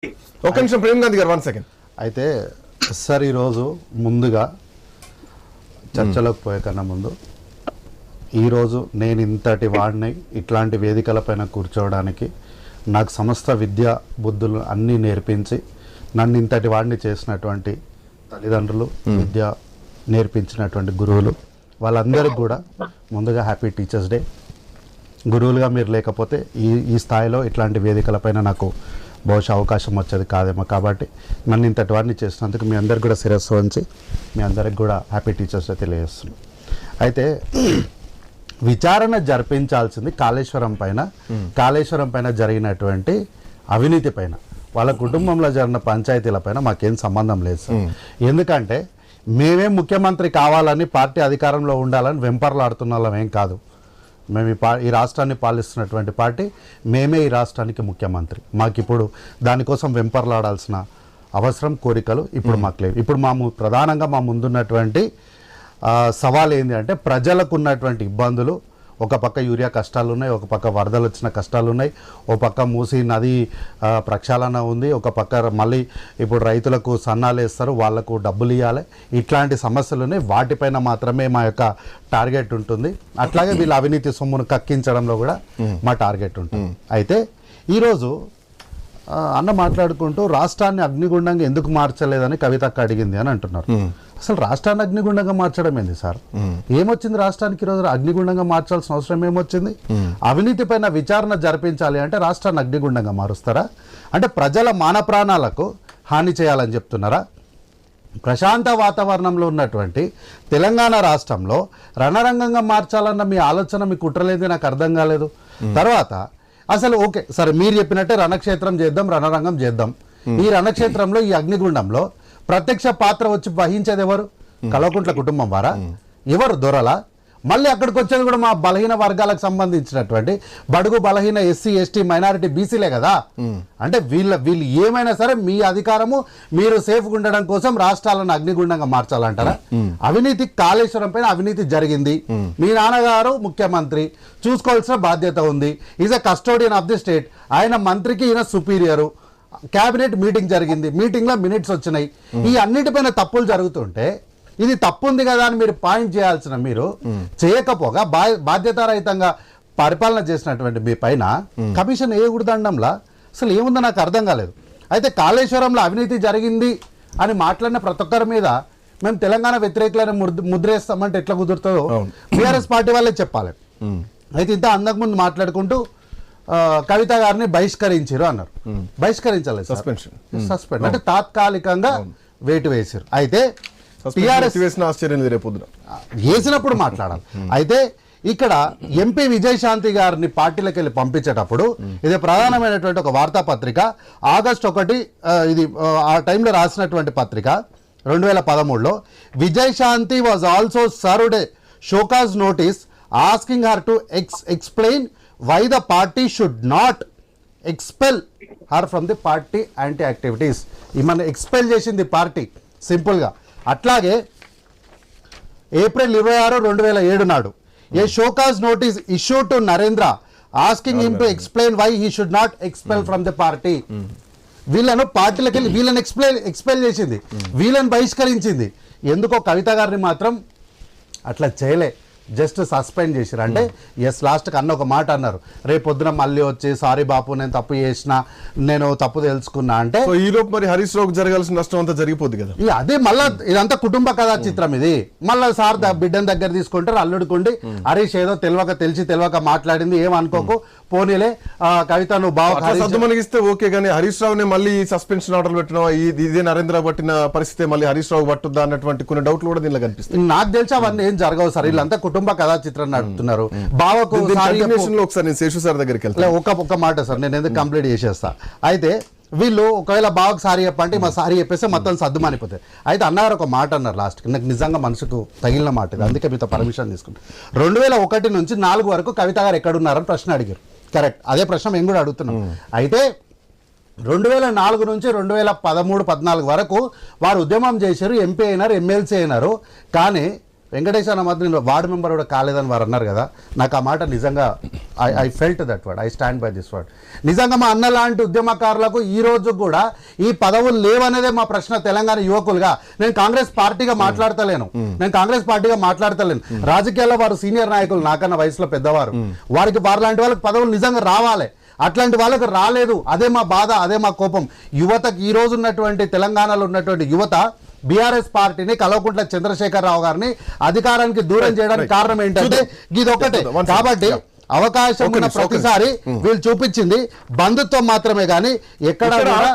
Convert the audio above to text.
ఒక నిమిషం ప్రేమ్ గాంధీ గారు 1 సెకండ్. అయితే సార్ ఈరోజు ముందుగా చర్చలోకి పోయే కన్నా ముందు ఈరోజు నేను ఇంతటి వాడిని ఇట్లాంటి వేదికలపైన కూర్చోవడానికి నాకు సమస్త విద్యా బుద్ధులు అన్నీ నేర్పించి నన్ను ఇంతటి వాడిని చేసినటువంటి తల్లిదండ్రులు, విద్య నేర్పించినటువంటి గురువులు, వాళ్ళందరికీ కూడా ముందుగా హ్యాపీ టీచర్స్ డే. గురువులుగా మీరు లేకపోతే ఈ స్థాయిలో ఇట్లాంటి వేదికలపైన నాకు బహుశా అవకాశం వచ్చేది కాదేమో. కాబట్టి నన్ను ఇంతటి వాడిని చేసినందుకు మీ అందరికి కూడా శిరస్సు వంచి మీ అందరికి కూడా హ్యాపీ టీచర్స్ డే తెలియజేస్తున్నాం. అయితే విచారణ జరిపించాల్సింది కాళేశ్వరం పైన జరిగినటువంటి అవినీతి పైన, వాళ్ళ కుటుంబంలో జరిగిన పంచాయతీల పైన మాకేం సంబంధం లేదు సార్. ఎందుకంటే మేమే ముఖ్యమంత్రి కావాలని, పార్టీ అధికారంలో ఉండాలని వెంపర్లాడుతున్న వాళ్ళం ఏం కాదు. మేము ఈ రాష్ట్రాన్ని పాలిస్తున్నటువంటి పార్టీ, మేమే ఈ రాష్ట్రానికి ముఖ్యమంత్రి. మాకు ఇప్పుడు దానికోసం వెంపర్లాడాల్సిన అవసరం, కోరికలు ఇప్పుడు మాకు లేవు. ఇప్పుడు ప్రధానంగా మా ముందున్నటువంటి సవాల్ ఏంటి అంటే ప్రజలకు ఉన్నటువంటి ఇబ్బందులు. ఒక పక్క యూరియా కష్టాలు ఉన్నాయి, ఒక పక్క వరదలు వచ్చిన కష్టాలు ఉన్నాయి, ఒక పక్క మూసీ నది ప్రక్షాళన ఉంది, ఒక పక్క మళ్ళీ ఇప్పుడు రైతులకు సన్నాలు వేస్తారు, వాళ్లకు డబ్బులు ఇవ్వాలి. ఇట్లాంటి సమస్యలు ఉన్నాయి. వాటిపైన మాత్రమే మా యొక్క టార్గెట్ ఉంటుంది. అట్లాగే వీళ్ళ అవినీతి సొమ్మును కక్కించడంలో కూడా మా టార్గెట్ ఉంటుంది. అయితే ఈరోజు అన్న మాట్లాడుకుంటూ రాష్ట్రాన్ని అగ్నిగుండంగా ఎందుకు మార్చలేదని కవితక్క అడిగింది అని అంటున్నారు. అసలు రాష్ట్రాన్ని అగ్నిగుండంగా మార్చడం ఏంది సార్? ఏమొచ్చింది రాష్ట్రానికి ఈరోజు? అగ్నిగుండంగా మార్చాల్సిన అవసరం ఏమొచ్చింది? అవినీతి పైన విచారణ జరిపించాలి అంటే రాష్ట్రాన్ని అగ్నిగుండంగా మారుస్తారా? అంటే ప్రజల మాన ప్రాణాలకు హాని చేయాలని చెప్తున్నారా? ప్రశాంత వాతావరణంలో ఉన్నటువంటి తెలంగాణ రాష్ట్రంలో రణరంగంగా మార్చాలన్న మీ ఆలోచన, మీ కుట్రలేదే నాకు అర్థం కాలేదు. తర్వాత అసలు ఓకే సరే, మీరు చెప్పినట్టే రణక్షేత్రం చేద్దాం, రణరంగం చేద్దాం. ఈ రణక్షేత్రంలో, ఈ అగ్నిగుండంలో ప్రత్యక్ష పాత్ర వచ్చి వహించేది ఎవరు? కల్వకుంట్ల కుటుంబం వారా? ఎవరు? దొరలా? మళ్ళీ అక్కడికి వచ్చేది కూడా మా బలహీన వర్గాలకు సంబంధించినటువంటి బడుగు బలహీన ఎస్సీ, ఎస్టీ, మైనారిటీ, బీసీలే కదా. అంటే వీళ్ళు ఏమైనా సరే మీ అధికారము, మీరు సేఫ్గా ఉండడం కోసం రాష్ట్రాలను అగ్నిగుండంగా మార్చాలంటారా? అవినీతి, కాళేశ్వరం పైన అవినీతి జరిగింది. మీ నాన్నగారు ముఖ్యమంత్రి, చూసుకోవాల్సిన బాధ్యత ఉంది. Is a custodian of the state. ఆయన మంత్రికి ఈయన సుపీరియరు. క్యాబినెట్ మీటింగ్ జరిగింది, మీటింగ్లో మినిట్స్ వచ్చినాయి. ఈ అన్నిటిపైన తప్పులు జరుగుతుంటే ఇది తప్పు ఉంది కదా అని మీరు పాయింట్ చేయాల్సిన మీరు చేయకపోగా బాధ్యతారహితంగా పరిపాలన చేసినటువంటి మీ పైన కమిషన్ ఏగుడుదండంలా అసలు ఏముందో నాకు అర్థం కాలేదు. అయితే కాళేశ్వరంలో అవినీతి జరిగింది అని మాట్లాడిన ప్రతి ఒక్కరి మీద మేము తెలంగాణ వ్యతిరేకులను ముద్రేస్తామంటే ఎట్లా కుదురుతుందో బీఆర్ఎస్ పార్టీ వాళ్ళే చెప్పాలి. అయితే ఇంత అంతకుముందు మాట్లాడుకుంటూ కవిత గారిని బహిష్కరించారు అన్నారు. బహిష్కరించాలి, సస్పెండ్ అంటే తాత్కాలికంగా వేటు వేసారు. అయితే వేసినప్పుడు మాట్లాడాలి. అయితే ఇక్కడ ఎంపీ విజయశాంతి గారిని పార్టీలకు వెళ్ళి పంపించేటప్పుడు ఇది ప్రధానమైనటువంటి ఒక వార్తాపత్రిక ఆగస్టు 1 ఇది ఆ టైంలో రాసినటువంటి పత్రిక 2013లో Vijayashanti was also served a show cause notice asking her to explain why the party should not expel her from the party anti activities. ఈమెను ఎక్స్పెల్ చేసింది పార్టీ సింపుల్గా. అట్లాగే ఏప్రిల్ 26, 2007 నాడు a show cause notice issue to Narendra asking him to explain why he should not expel from the party. వీళ్ళను పార్టీలకు వెళ్ళి వీళ్ళని expel చేసింది, వీళ్ళని బహిష్కరించింది. ఎందుకో కవిత గారిని మాత్రం అట్లా చేయలే, జస్ట్ సస్పెండ్ చేశారు. అంటే ఎస్ లాస్ట్కి అన్న ఒక మాట అన్నారు, రేపు పొద్దున మళ్ళీ వచ్చి సారీ బాపు నేను తప్పు చేసిన, నేను తప్పు తెలుసుకున్నా అంటే ఈ లోపు మరి హరీష్ రావుకి జరగాల్సిన నష్టం అంతా జరిగిపోద్ది కదా. అదే మళ్ళా ఇదంతా కుటుంబ కథా చిత్రం. ఇది మళ్ళీ సార్ బిడ్డని దగ్గర తీసుకుంటారు, అల్లుడుకుండి హరీష్ ఏదో తెలియక మాట్లాడింది, ఏమనుకోకు పోనీలే కవిత నువ్వు బాగా ఇస్తే ఓకే, కానీ హరీష్ రావుని మళ్ళీ సస్పెన్షన్ ఆర్డర్ పెట్టిన ఇదే నరేంద్ర పట్టిన పరిస్థితి మళ్ళీ హరీష్ రావు పట్టుద్దా అన్నటువంటి కొన్ని డౌట్లు కూడా దీనిలో కనిపిస్తాయి. నాకు తెలిసి అవన్నీ ఏం జరగవు సార్. వీళ్ళంతా కుటుంబ కథా చిత్రం నడుపుతున్నారు. బావకు ఒకసారి నేను శేషు సార్ దగ్గరికి వెళ్తాను. ఒక మాట సార్, నేను ఎందుకు కంప్లీట్ చేసేస్తా. అయితే వీళ్ళు ఒకవేళ బావకు సారీ చెప్పంటే మా సారీ చెప్పేస్తే మొత్తం సర్దుమానిపోతాయి. అయితే అన్నారు ఒక మాట అన్నారు లాస్ట్కి, నాకు నిజంగా మనసుకు తగిలిన మాట ఇది, అందుకే మీతో పర్మిషన్ తీసుకుంటాను. 2001 నుంచి 2004 వరకు కవిత గారు ఎక్కడున్నారని ప్రశ్న అడిగారు. కరెక్ట్, అదే ప్రశ్న మేము కూడా అడుగుతున్నాం. అయితే 2004 నుంచి 2013, 2014 వరకు వారు ఉద్యమం చేశారు, ఎంపీ అయినారు, ఎమ్మెల్సీ అయినారు. కానీ వెంకటేష్ అన్న మాత్రం నేను వార్డు మెంబర్ కూడా కాలేదని వారు అన్నారు కదా, నాకు ఆ మాట నిజంగా I felt that word, I stand by this word. నిజంగా మా అన్న లాంటి ఉద్యమకారులకు ఈ రోజు కూడా ఈ పదవులు లేవనేదే మా ప్రశ్న. తెలంగాణ యువకులుగా నేను కాంగ్రెస్ పార్టీగా మాట్లాడతలేను, రాజకీయాల్లో వారు సీనియర్ నాయకులు, నాకన్నా వయసులో పెద్దవారు, వారికి వారు లాంటి వాళ్ళకి పదవులు నిజంగా రావాలి. అట్లాంటి వాళ్ళకి రాలేదు, అదే మా బాధ, అదే మా కోపం. యువతకు ఈ రోజు ఉన్నటువంటి తెలంగాణలో ఉన్నటువంటి యువత బీఆర్ఎస్ పార్టీని, కల్వకుంట్ల చంద్రశేఖరరావు గారిని అధికారానికి దూరం చేయడానికి కారణం ఏంటంటే ఇది ఒకటే. కాబట్టి అవకాశం ఉన్న ప్రతిసారి వీళ్ళు చూపించింది బంధుత్వం మాత్రమే, కానీ ఎక్కడ కూడా